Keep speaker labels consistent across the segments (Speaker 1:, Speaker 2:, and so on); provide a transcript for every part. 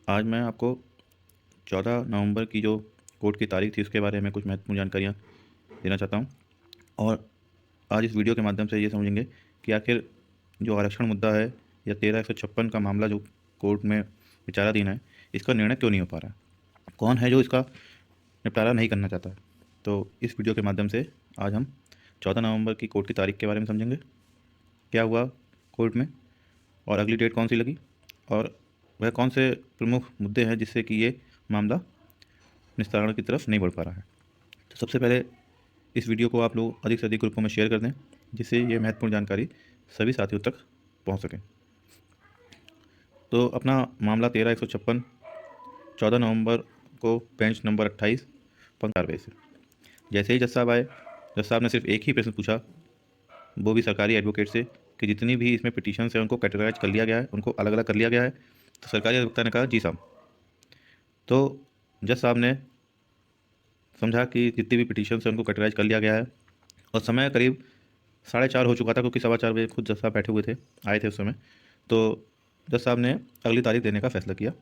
Speaker 1: आज मैं आपको 14 नवंबर की जो कोर्ट की तारीख थी उसके बारे में कुछ महत्वपूर्ण जानकारियाँ देना चाहता हूँ। और आज इस वीडियो के माध्यम से ये समझेंगे कि आखिर जो आरक्षण मुद्दा है या 13/156 का मामला जो कोर्ट में विचाराधीन है, इसका निर्णय क्यों नहीं हो पा रहा है? कौन है जो इसका निपटारा नहीं करना चाहता है? तो इस वीडियो के माध्यम से आज हम 14 नवंबर की कोर्ट की तारीख के बारे में समझेंगे, क्या हुआ कोर्ट में और अगली डेट कौन सी लगी, और वह कौन से प्रमुख मुद्दे हैं जिससे कि ये मामला निस्तारण की तरफ नहीं बढ़ पा रहा है। तो सबसे पहले इस वीडियो को आप लोग अधिक से अधिक ग्रुपों में शेयर कर दें, जिससे ये महत्वपूर्ण जानकारी सभी साथियों तक पहुंच सके। तो अपना मामला 13/156 14 नवंबर को बेंच नंबर 28 कार्रवाई से जैसे ही जज साहब आए, जज साहब ने सिर्फ एक ही प्रश्न पूछा, वो भी सरकारी एडवोकेट से, कि जितनी भी इसमें पिटीशन है उनको कैटेगराइज कर लिया गया है, उनको अलग अलग कर लिया गया है? तो सरकारी अधिवक्ता ने कहा जी साहब। तो जज साहब ने समझा कि जितनी भी पिटीशन है उनको कैटेगराइज कर लिया गया है, और समय करीब 4:30 हो चुका था, क्योंकि 4:15 बजे खुद जज साहब बैठे हुए थे, आए थे उस समय। तो जज साहब ने अगली तारीख देने का फैसला किया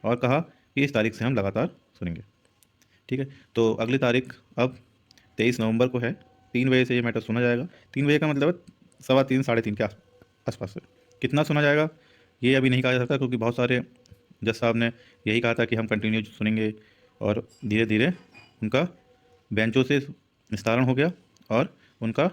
Speaker 1: और कहा कि इस तारीख से हम लगातार सुनेंगे। ठीक है, तो अगली तारीख अब 23 नवंबर को है। 3 बजे से ये मैटर सुना जाएगा। 3 बजे का मतलब है 3:15 3:30 के आसपास से। कितना सुना जाएगा ये अभी नहीं कहा जा सकता, क्योंकि बहुत सारे जज साहब ने यही कहा था कि हम कंटिन्यू सुनेंगे, और धीरे धीरे उनका बेंचों से निस्तारण हो गया और उनका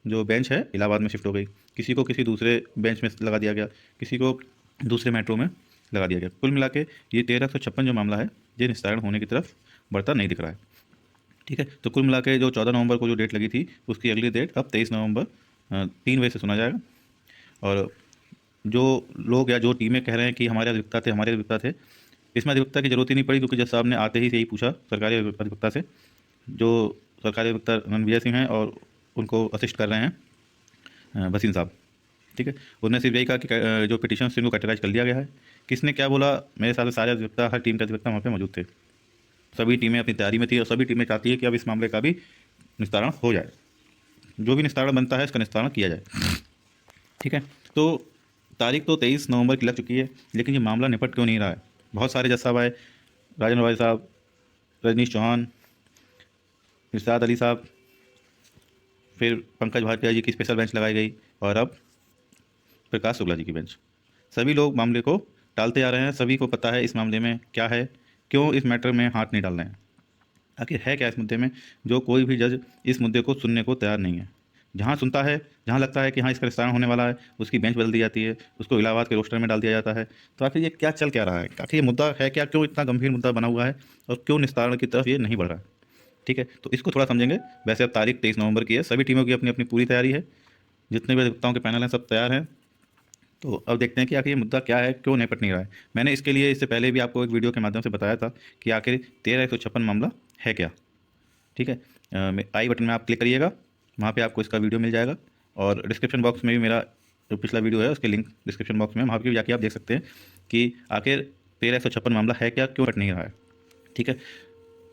Speaker 1: जो बेंच है इलाहाबाद में शिफ्ट हो गई। किसी को किसी दूसरे बेंच में लगा दिया गया, किसी को दूसरे मेट्रो में लगा दिया गया। कुल मिला के ये 13/156 जो मामला है, ये निस्तारण होने की तरफ बढ़ता नहीं दिख रहा है। ठीक है, तो कुल मिला के जो 14 नवंबर को जो डेट लगी थी, उसकी अगली डेट अब 23 नवंबर 3 बजे से सुना जाएगा। और जो लोग या जो टीमें कह रहे हैं कि हमारे अधिवक्ता थे, हमारे अधिवक्ता थे, इसमें अधिवक्ता की जरूरत ही नहीं पड़ी, क्योंकि जज साहब ने आते ही से यही पूछा सरकारी अधिवक्ता से, जो सरकारी अधिवक्ता रणविजय सिंह हैं और उनको असिस्ट कर रहे हैं भसीन साहब। ठीक है, उन्होंने सिर्फ यही कहा कि जो पिटीशन इनको कैटेगराइज कर लिया गया है। किसने क्या बोला? मेरे साथ सारे अधिवक्ता, हर टीम के अधिवक्ता वहाँ पे मौजूद थे। सभी टीमें अपनी तैयारी में थी और सभी टीमें चाहती है कि अब इस मामले का भी निस्तारण हो जाए, जो भी निस्तारण बनता है इसका निस्तारण किया जाए। ठीक है, तो तारीख तो 23 नवंबर की लग चुकी है, लेकिन ये मामला निपट क्यों नहीं रहा है? बहुत सारे जज साहब आए, राजेंद्र भाई साहब, रजनीश चौहान, इरशाद अली साहब, फिर पंकज भाटिया जी की स्पेशल बेंच लगाई गई, और अब प्रकाश शुक्ला जी की बेंच। सभी लोग मामले को टालते आ रहे हैं। सभी को पता है इस मामले में क्या है, क्यों इस मैटर में हाथ नहीं डाल रहे हैं, आखिर है क्या इस मुद्दे में, जो कोई भी जज इस मुद्दे को सुनने को तैयार नहीं है। जहाँ सुनता है, जहाँ लगता है कि हाँ इसका निस्तारण होने वाला है, उसकी बेंच बदल दी जाती है, उसको इलाहाबाद के रोस्टर में डाल दिया जाता है। तो आखिर ये क्या चल क्या रहा है? आखिर ये मुद्दा है क्या? क्यों इतना गंभीर मुद्दा बना हुआ है और क्यों निस्तारण की तरफ ये नहीं बढ़ रहा है? ठीक है, तो इसको थोड़ा समझेंगे। वैसे अब तारीख 23 नवंबर की है, सभी टीमों की अपनी अपनी पूरी तैयारी है, जितने भी अधिवक्ताओं के पैनल हैं सब तैयार हैं। तो अब देखते हैं कि आखिर ये मुद्दा क्या है, क्यों निपट नहीं रहा है। मैंने इसके लिए इससे पहले भी आपको एक वीडियो के माध्यम से बताया था कि आखिर 13/156 मामला है क्या। ठीक है, आई बटन में आप क्लिक करिएगा, वहाँ पे आपको इसका वीडियो मिल जाएगा, और डिस्क्रिप्शन बॉक्स में भी मेरा जो पिछला वीडियो है उसके लिंक डिस्क्रिप्शन बॉक्स में, वहाँ पर भी जाके आप देख सकते हैं कि आखिर 13/156 मामला है क्या, क्यों निपट नहीं रहा है। ठीक है,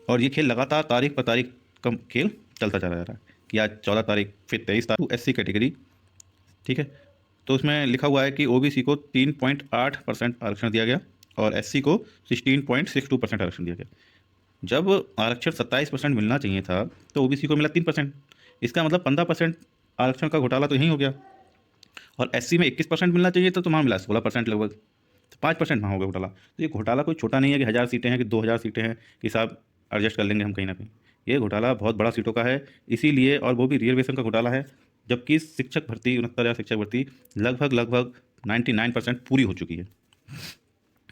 Speaker 1: और ये खेल लगातार तारीख पर तारीख का खेल चलता चला जा रहा है कि आज 14 तारीख, फिर 23 तारीख SC कैटेगरी। ठीक है, तो उसमें लिखा हुआ है कि OBC को 3.8% आरक्षण दिया गया और SC को 16.62% आरक्षण दिया गया। जब आरक्षण 27% मिलना चाहिए था, तो OBC को मिला 3%। इसका मतलब 15% आरक्षण का घोटाला तो यहीं हो गया। और SC में 21% मिलना चाहिए था, तो वहाँ मिला 16% लगभग, तो 5% वहाँ हो गया घोटाला। तो ये घोटाला कोई छोटा नहीं है कि 1000 सीटें हैं कि 2000 सीटें हैं कि साहब एडजस्ट कर लेंगे हम कहीं ना कहीं। ये घोटाला बहुत बड़ा सीटों का है, इसीलिए, और वो भी रिजर्वेशन का घोटाला है, जबकि शिक्षक भर्ती 69,000 शिक्षक भर्ती लगभग लगभग 99% पूरी हो चुकी है।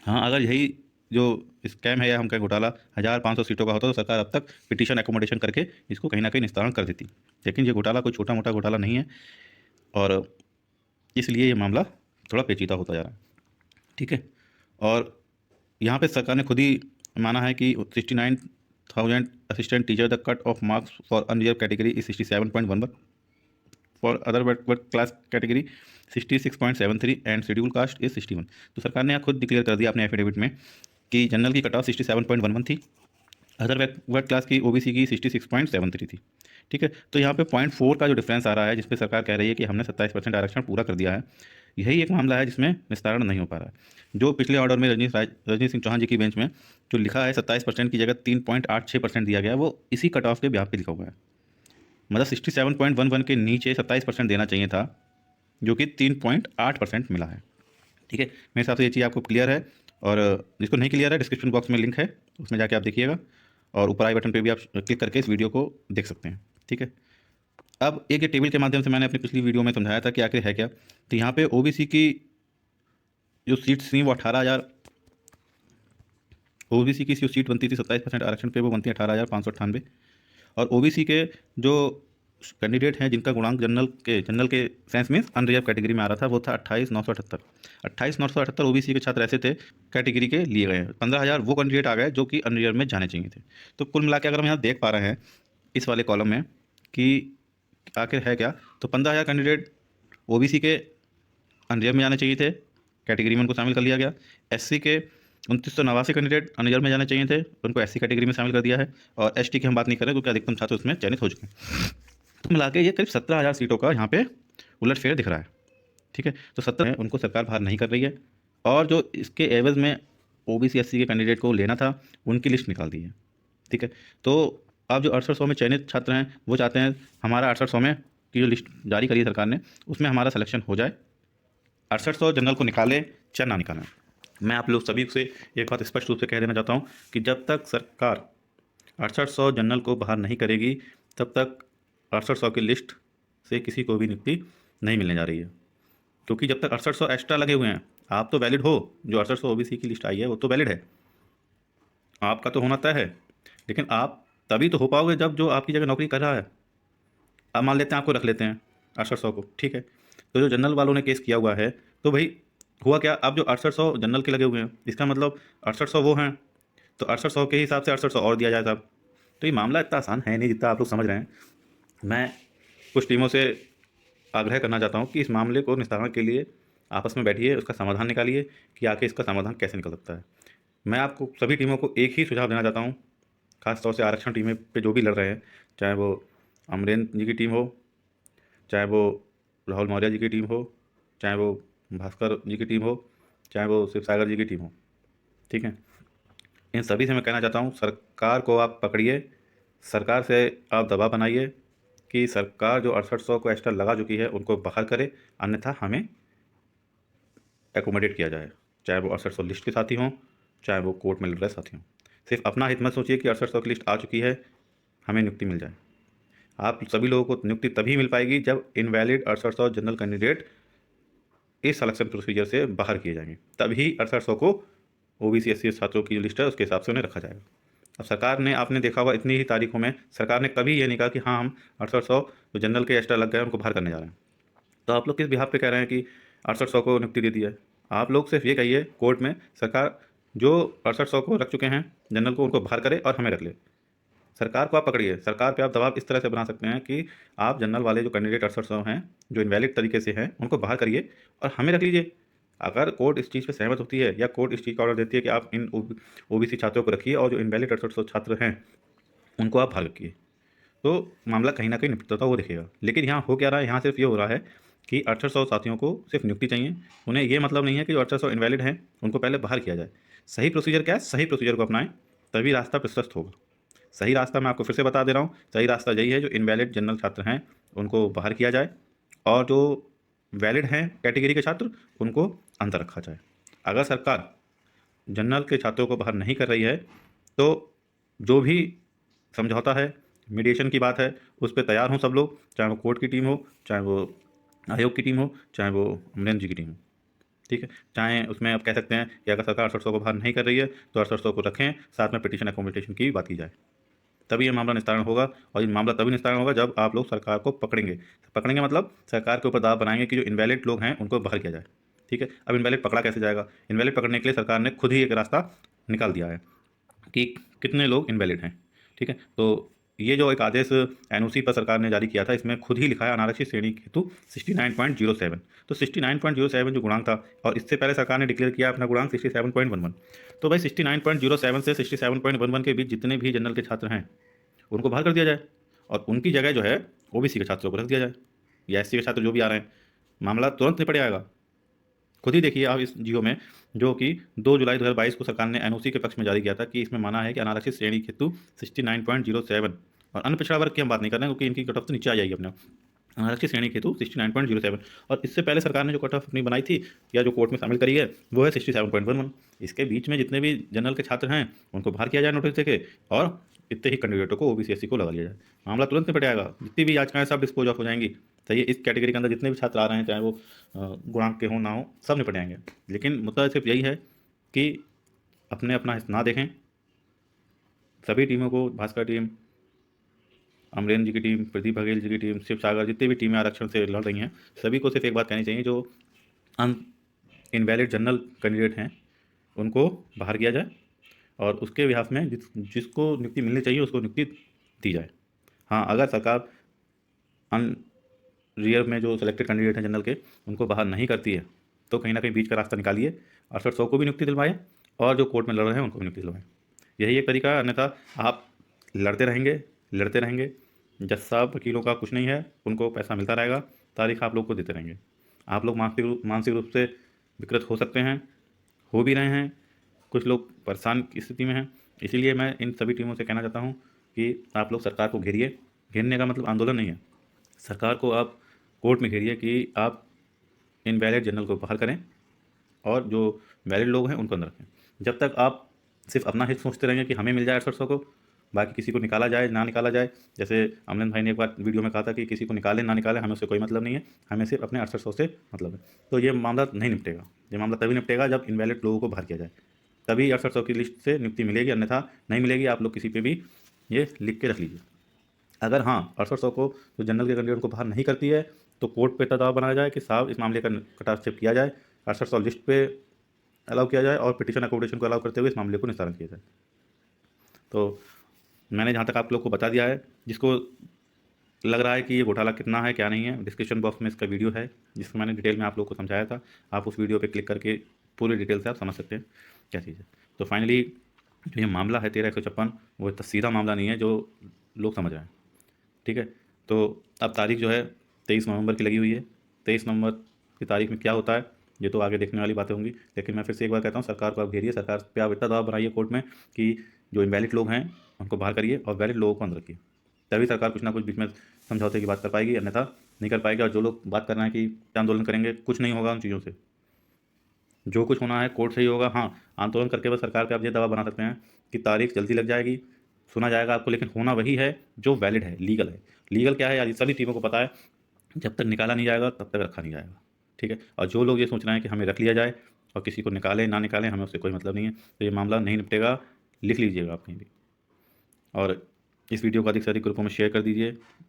Speaker 1: हाँ, अगर यही जो स्कैम है या हम कहें घोटाला 1500 सीटों का होता, तो सरकार अब तक पिटीशन एकोमोडेशन करके इसको कहीं ना कहीं निस्तारण कर देती। लेकिन ये घोटाला कोई छोटा मोटा घोटाला नहीं है, और इसलिए ये मामला थोड़ा पेचीदा होता जा रहा है। ठीक है, और यहाँ पे सरकार ने खुद ही माना है कि 69,000 assistant teacher the cut off marks for unreserved category is 67.11, for other work class category 66.73 and schedule caste is 61। तो सरकार ने यहाँ खुद डिक्लेयर कर दिया अपने एफिडेविट में कि जनरल की कट ऑफ 67.11 थी, अदर वर्क क्लास की OBC की 66.73 थी। ठीक है, तो यहाँ पे 0.4 का जो डिफरेंस आ रहा है, जिस पे सरकार कह रही है कि हमने 27% आरक्षण पूरा कर दिया है, यही एक मामला है जिसमें निस्तारण नहीं हो पा रहा है। जो पिछले ऑर्डर में रजनी सिंह चौहान जी की बेंच में जो लिखा है 27% की जगह 3.86% दिया गया है, वो इसी कट ऑफ के ब्याह पे लिखा हुआ है। मतलब 67.11 के नीचे 27% देना चाहिए था, जो कि 3.8% मिला है। ठीक है, मेरे हिसाब से ये चीज़ आपको क्लियर है। और जिसको नहीं क्लियर है, डिस्क्रिप्शन बॉक्स में लिंक है, उसमें जाके आप देखिएगा, और ऊपर आई बटन पे भी आप क्लिक करके इस वीडियो को देख सकते हैं। ठीक है, अब एक ये टेबल के माध्यम से मैंने अपनी पिछली वीडियो में समझाया था कि आखिर है क्या। तो यहाँ पे ओबीसी की जो सीट्स थी वो 18,000, ओबीसी की जो सीट बनती थी 27% आरक्षण पे, वो बनती है 18,598। और ओबीसी के जो कैंडिडेट हैं जिनका गुणांक जनरल के सेंस में अनरिजर्व कैटेगरी में आ रहा था, वो था 28,978। 28,978 ओबीसी के छात्र ऐसे थे कैटेगरी के लिए गए हैं। 15,000 वो कैंडिडेट आ गए जो कि अनरिजर्व में जाने चाहिए थे। तो कुल मिला के अगर हम यहाँ देख पा रहे हैं इस वाले कॉलम में कि आखिर है क्या, तो 15,000 कैंडिडेट ओबीसी के अनरिजर्व में जाने चाहिए थे, कैटेगरी में उनको शामिल कर लिया गया। एससी के 2989 कैंडिडेट अनरिजर्व में जाने चाहिए थे, उनको एससी कैटेगरी में शामिल कर दिया है। और एसटी की हम बात नहीं करें क्योंकि अधिकतम छात्र उसमें चयनित हो चुके हैं। तो मिला के ये करीब 17,000 सीटों का यहाँ पे उलटफेर दिख रहा है। ठीक है, तो 17 उनको सरकार बाहर नहीं कर रही है, और जो इसके एवज में ओबीसी एससी के कैंडिडेट को लेना था उनकी लिस्ट निकाल दी है। ठीक है, तो अब जो 6800 में चयनित छात्र हैं वो चाहते हैं हमारा 6800 में की जो लिस्ट जारी करी है सरकार ने, उसमें हमारा सिलेक्शन हो जाए, 6800 जनरल को निकाले चाहे ना निकालें। मैं आप लोग सभी से एक बात स्पष्ट रूप से कह देना चाहता हूँ कि जब तक सरकार 6800 जनरल को बाहर नहीं करेगी, तब तक 6800 की लिस्ट से किसी को भी नियुक्ति नहीं मिलने जा रही है। क्योंकि जब तक 6800 एक्स्ट्रा लगे हुए हैं, आप तो वैलिड हो, जो 6800 ओबीसी की लिस्ट आई है वो तो वैलिड है, आपका तो होना तय है। लेकिन आप तभी तो हो पाओगे जब जो आपकी जगह नौकरी कर रहा है, अब मान लेते हैं आपको रख लेते हैं 6800 को, ठीक है। तो जो जनरल वालों ने केस किया हुआ है, तो भाई हुआ क्या, अब जो 6800 जनरल के लगे हुए हैं, इसका मतलब 6800 वो हैं, तो 6800 के हिसाब से 6800 और दिया जाए साहब। तो ये मामला इतना आसान है नहीं जितना आप लोग समझ रहे हैं। मैं कुछ टीमों से आग्रह करना चाहता हूँ कि इस मामले को निस्तारण के लिए आपस में बैठिए, उसका समाधान निकालिए कि आखिर इसका समाधान कैसे निकल सकता है। मैं आपको सभी टीमों को एक ही सुझाव देना चाहता हूँ, खास तौर से आरक्षण टीमें पे जो भी लड़ रहे हैं, चाहे वो अमरेंद्र जी की टीम हो, चाहे वो राहुल मौर्य जी की टीम हो, चाहे वो भास्कर जी की टीम हो, चाहे वो शिव सागर जी की टीम हो। ठीक है, इन सभी से मैं कहना चाहता हूँ, सरकार को आप पकड़िए, सरकार से आप दबाव बनाइए कि सरकार जो 6800 को एक्स्ट्रा लगा चुकी है उनको बाहर करे, अन्यथा हमें एकोमोडेट किया जाए, चाहे वो 6800 लिस्ट के साथी हों, चाहे वो कोर्ट में लड़ रहे साथी हों। सिर्फ अपना हित मत सोचिए कि 6800 की लिस्ट आ चुकी है, हमें नियुक्ति मिल जाए। आप सभी लोगों को नियुक्ति तभी मिल पाएगी जब इनवैलिड 6800 जनरल कैंडिडेट इस सिलेक्शन प्रोसीजर से बाहर किए जाएंगे, तभी 6800 को ओबीसी एससी छात्रों की जो लिस्ट है उसके हिसाब से उन्हें रखा जाएगा। अब सरकार ने, आपने देखा होगा इतनी ही तारीखों में सरकार ने कभी ये नहीं कहा कि हाँ हम 6800 जो जनरल के एक्स्ट्रा लग गए उनको बाहर करने जा रहे हैं। तो आप लोग किस बिहाफ पे कह रहे हैं कि 6800 को नियुक्ति दे दी है? आप लोग सिर्फ ये कहिए कोर्ट में सरकार जो 6800 को रख चुके हैं जनरल को उनको बाहर करे और हमें रख ले। सरकार को आप पकड़िए, सरकार पे आप दबाव इस तरह से बना सकते हैं कि आप जनरल वाले जो कैंडिडेट 6800 हैं जो इनवैलिड तरीके से हैं उनको बाहर करिए और हमें रख लीजिए। अगर कोर्ट इस चीज़ पे सहमत होती है या कोर्ट इस चीज़ का ऑर्डर देती है कि आप इन ओबीसी छात्रों को रखिए और जो इनवैलिड 6800 छात्र हैं उनको आप बाहर रखिए, तो मामला कहीं ना कहीं निपटता हुआ दिखेगा। लेकिन यहाँ हो क्या रहा है, यहाँ सिर्फ ये हो रहा है कि 6800 साथियों को सिर्फ नियुक्ति चाहिए, उन्हें ये मतलब नहीं है कि जो 6800 इनवैलिड हैं उनको पहले बाहर किया जाए। सही प्रोसीजर क्या है, सही प्रोसीजर को अपनाएं, तभी रास्ता प्रशस्त होगा। सही रास्ता मैं आपको फिर से बता दे रहा हूँ, सही रास्ता यही है जो इनवैलिड जनरल छात्र हैं उनको बाहर किया जाए और जो वैलिड हैं कैटेगरी के छात्र उनको अंदर रखा जाए। अगर सरकार जनरल के छात्रों को बाहर नहीं कर रही है तो जो भी समझौता है, मीडिएशन की बात है, उस पर तैयार हों सब लोग, चाहे वो कोर्ट की टीम हो, चाहे वो आयोग की टीम हो, चाहे वो अमरेंद्र जी की टीम हो। ठीक है, चाहे उसमें आप कह सकते हैं कि अगर सरकार 6800 को बाहर नहीं कर रही है तो 6800 को रखें, साथ में पिटीशन एकोमोडेशन की भी बात की जाए, तभी ये मामला निस्तारण होगा। और ये मामला तभी निस्तारण होगा जब आप लोग सरकार को पकड़ेंगे। पकड़ेंगे मतलब सरकार के ऊपर दबाव बनाएंगे कि जो इनवैलिड लोग हैं उनको बाहर किया जाए। ठीक है, अब इनवैलिड पकड़ा कैसे जाएगा? इनवैलिड पकड़ने के लिए सरकार ने खुद ही एक रास्ता निकाल दिया है कि कितने लोग इनवैलिड हैं। ठीक है, तो ये जो एक आदेश एनओसी पर सरकार ने जारी किया था, इसमें खुद ही लिखा है अनारक्षित श्रेणी हेतु 69.07। तो 69.07 जो गुणांक था, और इससे पहले सरकार ने डिक्लेयर किया अपना गुणांक 67.11। तो भाई 69.07 से 67.11 के बीच जितने भी जनरल के छात्र हैं उनको बाहर कर दिया जाए और उनकी जगह जो है ओबीसी के छात्रों को रख दिया जाए या एससी के छात्र जो भी आ रहे हैं, मामला तुरंत निपट जाएगा। खुद ही देखिए आप इस जियो में, जो कि 2 जुलाई 2022 को सरकार ने एनओसी के पक्ष में जारी किया था कि इसमें माना है कि अनारक्षित श्रेणी हेतु 69.07 और अन्य पिछड़ा वर्ग की हम बात नहीं कर रहे हैं क्योंकि इनकी कट ऑफ तो नीचे आ जाएगी अपने। अनारक्षित श्रेणी हेतु 69.07 और इससे पहले सरकार ने जो कट ऑफ अपनी बनाई थी या जो कोर्ट में शामिल करी है वो है 67.11। इसके बीच में जितने भी जनरल के छात्र हैं उनको बाहर किया जाए नोटिस देके और इतने ही कैंडिडेटों को ओबीसी एससी को लगा लिया जाए, मामला तुरंत निपट जाएगा। जितनी भी याचिकाएं सब डिस्पोज ऑफ हो जाएंगी। सही है, इस कैटेगरी के अंदर जितने भी छात्र आ रहे हैं चाहे वो गुणांक के हों ना हो, सब निपट जाएंगे। लेकिन मुद्दा सिर्फ यही है कि अपने अपना हिस्सा ना देखें। सभी टीमों को, भास्कर टीम, अमरेंद्र जी की टीम, प्रदीप बघेल जी की टीम, शिव सागर, जितनी भी टीमें आरक्षण से लड़ रही हैं, सभी को सिर्फ एक बात कहनी चाहिए, जो इनवैलिड जनरल कैंडिडेट हैं उनको बाहर किया जाए और उसके बिहाफ में जिसको नियुक्ति मिलनी चाहिए उसको नियुक्ति दी जाए। हाँ, अगर सरकार अन रियर में जो सिलेक्टेड कैंडिडेट हैं जनरल के उनको बाहर नहीं करती है तो कहीं ना कहीं बीच का रास्ता निकालिए, 6800 को भी नियुक्ति दिलवाएं और जो कोर्ट में लड़ रहे हैं उनको भी नियुक्ति दिलवाएं। यही एक तरीका है, अन्यथा आप लड़ते रहेंगे। जज साहब वकीलों का कुछ नहीं है, उनको पैसा मिलता रहेगा, तारीख आप लोग को देते रहेंगे। आप लोग मानसिक रूप से विकृत हो सकते हैं, हो भी रहे हैं, कुछ लोग परेशान की स्थिति में हैं। इसीलिए मैं इन सभी टीमों से कहना चाहता हूँ कि आप लोग सरकार को घेरिए। घेरने का मतलब आंदोलन नहीं है, सरकार को आप कोर्ट में घेरिए कि आप इनवैलिड जनरल को बाहर करें और जो वैलिड लोग हैं उनको अंदर रखें। जब तक आप सिर्फ अपना हित सोचते रहेंगे कि हमें मिल जाए 6800 को, बाकी किसी को निकाला जाए ना निकाला जाए, जैसे अमरिंदर भाई ने एक बार वीडियो में कहा था कि किसी को निकाले ना निकाले हमें उससे कोई मतलब नहीं है, हमें सिर्फ अपने 6800 से मतलब है, तो ये मामला नहीं निपटेगा। ये मामला तभी निपटेगा जब इनवैलिड लोगों को बाहर किया जाए, तभी 6800 की लिस्ट से नियुक्ति मिलेगी, अन्यथा नहीं मिलेगी। आप लोग किसी पे भी ये लिख के रख लीजिए। अगर हाँ 6800 को जो जनरल के कैंडिडेट को बाहर नहीं करती है तो कोर्ट पे दबाव बनाया जाए कि साहब इस मामले का कट ऑफ किया जाए, 6800 लिस्ट पे अलाउ किया जाए और पिटीशन अकोमोडेशन को अलाउ करते हुए इस मामले को निस्तारण किया जाए। तो मैंने जहाँ तक आप लोग को बता दिया है, जिसको लग रहा है कि ये घोटाला कितना है क्या नहीं है, डिस्क्रिप्शन बॉक्स में इसका वीडियो है जिसको मैंने डिटेल में आप लोग को समझाया था। आप उस वीडियो पे क्लिक करके पूरी डिटेल से आप समझ सकते हैं क्या चीज़ है। तो फाइनली जो ये मामला है 13/156 वो इतना सीधा मामला नहीं है जो लोग समझ रहे हैं, ठीक है। तो अब तारीख जो है 23 नवंबर की लगी हुई है। 23 नवंबर की तारीख में क्या होता है ये तो आगे देखने वाली बातें होंगी, लेकिन मैं फिर से एक बार कहता हूँ, सरकार को आप घेरिए, सरकार पे आप इतना दबाव बनाइए कोर्ट में कि जो इनवैलिड लोग हैं उनको बाहर करिए और वैलिड लोगों को अंदर रखिए, तभी सरकार कुछ ना कुछ बीच में समझौते की बात कर पाएगी, अन्यथा नहीं कर पाएगी। और जो लोग बात कर रहे हैं कि आंदोलन करेंगे, कुछ नहीं होगा उन चीज़ों से। जो कुछ होना है कोर्ट से ही होगा। हाँ, आंदोलन करके बस सरकार पे आप ये दबाव बना सकते हैं कि तारीख जल्दी लग जाएगी, सुना जाएगा आपको, लेकिन होना वही है जो वैलिड है, लीगल है। लीगल क्या है यार, सभी टीमों को पता है, जब तक निकाला नहीं जाएगा तब तक रखा नहीं जाएगा, ठीक है। और जो लोग ये सोच रहे हैं कि हमें रख लिया जाए और किसी को निकाले ना निकालें, हमें उससे कोई मतलब नहीं है, तो ये मामला नहीं निपटेगा, लिख लीजिएगा आप कहीं भी। और इस वीडियो को अधिक से अधिक ग्रुपों में शेयर कर दीजिए।